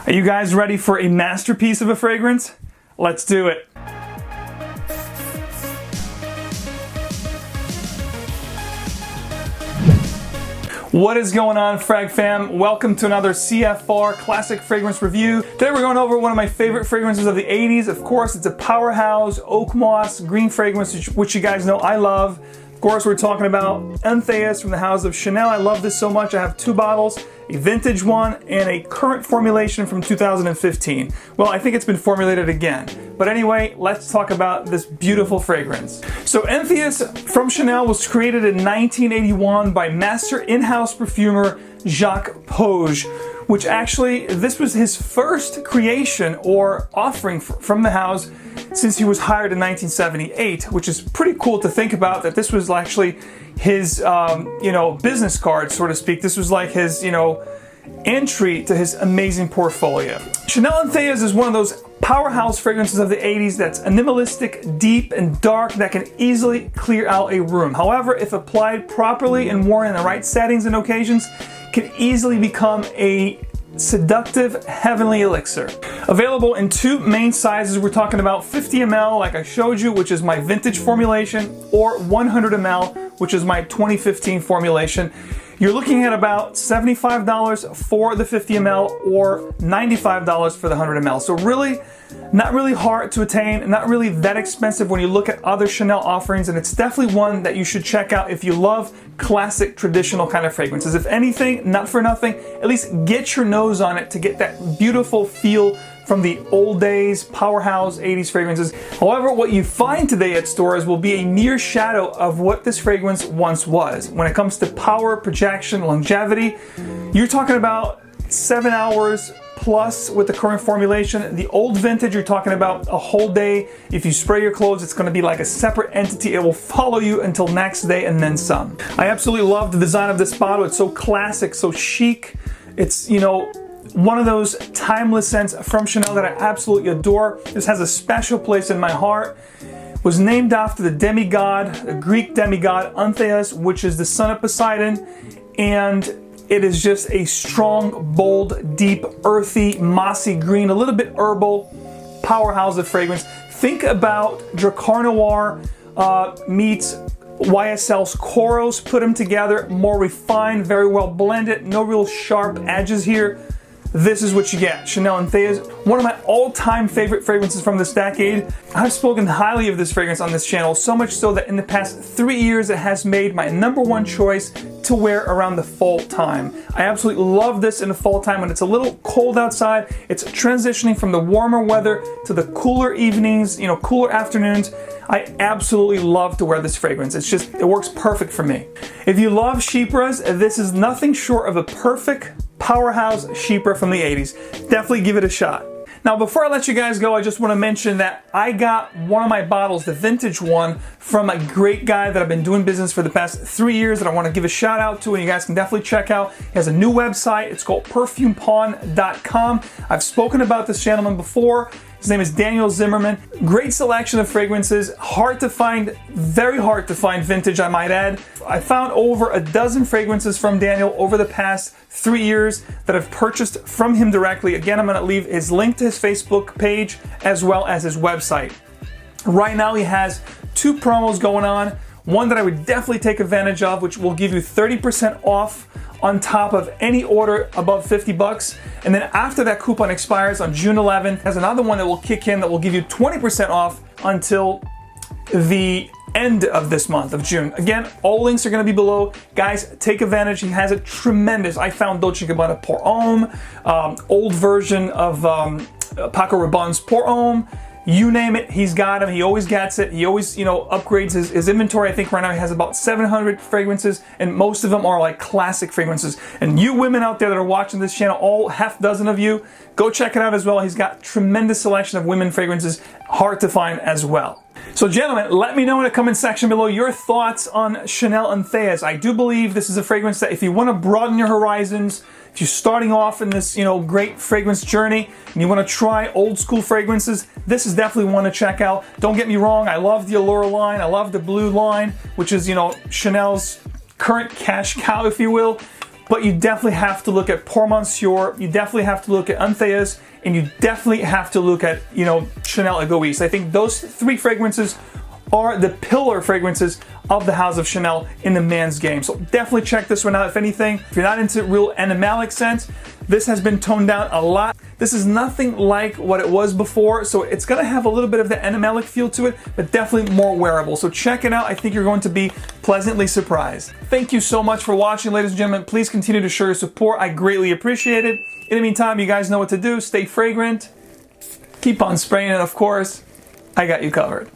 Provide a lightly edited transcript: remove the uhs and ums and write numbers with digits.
Are you guys ready for a masterpiece of a fragrance? Let's do it. What is going on, Frag Fam? Welcome to another CFR Classic Fragrance review. Today we're going over one of my favorite fragrances of the 80s. Of course, it's a powerhouse oak moss green fragrance, which you guys know I love. Of course, we're talking about Antaeus from the house of Chanel. I love this so much. I have two bottles, a vintage one and a current formulation from 2015. Well, I think it's been formulated again. But anyway, let's talk about this beautiful fragrance. So Antaeus from Chanel was created in 1981 by master in-house perfumer Jacques Poge, which actually, this was his first creation or offering from the house since he was hired in 1978, which is pretty cool to think about, that this was actually his, business card, so to speak. This was like his, entry to his amazing portfolio. Chanel Antaeus is one of those powerhouse fragrances of the 80s that's animalistic, deep, and dark that can easily clear out a room. However, if applied properly and worn in the right settings and occasions, can easily become a seductive, heavenly elixir. Available in two main sizes. We're talking about 50 ml, like I showed you, which is my vintage formulation, or 100 ml, which is my 2015 formulation. You're looking at about $75 for the 50 ml or $95 for the 100 ml. So really, not really hard to attain, not really that expensive when you look at other Chanel offerings, and it's definitely one that you should check out if you love classic, traditional kind of fragrances. If anything, not for nothing, at least get your nose on it to get that beautiful feel from the old days, powerhouse 80s fragrances. However, what you find today at stores will be a mere shadow of what this fragrance once was. When it comes to power, projection, longevity, you're talking about 7 hours plus with the current formulation. The old vintage, you're talking about a whole day. If you spray your clothes, it's going to be like a separate entity. It will follow you until next day and then some. I absolutely love the design of this bottle. It's so classic, so chic. It's, one of those timeless scents from Chanel that I absolutely adore. This has a special place in my heart. It was named after the demigod, the Greek demigod Antaeus, which is the son of Poseidon, and it is just a strong, bold, deep, earthy, mossy green, a little bit herbal powerhouse of fragrance. Think about Dracar Noir meets YSL's Coros, put them together, more refined, very well blended, no real sharp edges here. This is what you get. Chanel Antaeus, one of my all-time favorite fragrances from this decade. I've spoken highly of this fragrance on this channel, so much so that in the past 3 years it has made my #1 choice to wear around the fall time. I absolutely love this in the fall time when it's a little cold outside. It's transitioning from the warmer weather to the cooler evenings, cooler afternoons. I absolutely love to wear this fragrance. It works perfect for me. If you love chypres, this is nothing short of a perfect powerhouse chypre from the 80s. Definitely give it a shot. Now, before I let you guys go, I just want to mention that I got one of my bottles, the vintage one, from a great guy that I've been doing business for the past 3 years that I want to give a shout out to, and you guys can definitely check out. He has a new website. It's called perfumepawn.com. I've spoken about this gentleman before. His name is Daniel Zimmerman. Great selection of fragrances. Hard to find, very hard to find vintage, I might add. I found over a dozen fragrances from Daniel over the past 3 years that I've purchased from him directly. Again, I'm going to leave his link to his Facebook page as well as his website. Right now, he has 2 promos going on. One that I would definitely take advantage of, which will give you 30% off on top of any order above 50 bucks. And then after that coupon expires on June 11th, there's another one that will kick in that will give you 20% off until the end of this month of June. Again, all links are going to be below. Guys, take advantage. He has a tremendous, I found Dolce & Gabbana Pour Homme, old version of Paco Rabanne's Pour Homme. You name it, he's got them. He always gets it. He always, upgrades his inventory. I think right now he has about 700 fragrances, and most of them are like classic fragrances. And you women out there that are watching this channel, all half dozen of you, go check it out as well. He's got tremendous selection of women fragrances, hard to find as well. So gentlemen, let me know in the comment section below your thoughts on Chanel Antaeus. I do believe this is a fragrance that if you want to broaden your horizons, if you're starting off in this, great fragrance journey and you want to try old school fragrances, this is definitely one to check out. Don't get me wrong, I love the Allure line, I love the Blue line, which is, Chanel's current cash cow, if you will. but you definitely have to look at Pour Monsieur, you definitely have to look at Antaeus, and you definitely have to look at, you know, Chanel Egoiste. I think those 3 fragrances are the pillar fragrances of the house of Chanel in the man's game. So definitely check this one out. If anything, if you're not into real animalic scents, this has been toned down a lot. This is nothing like what it was before, so it's gonna have a little bit of the animalic feel to it, but definitely more wearable. So check it out. I think you're going to be pleasantly surprised. Thank you so much for watching, ladies and gentlemen. Please continue to show your support. I greatly appreciate it. In the meantime, you guys know what to do. Stay fragrant, keep on spraying it, of course. I got you covered.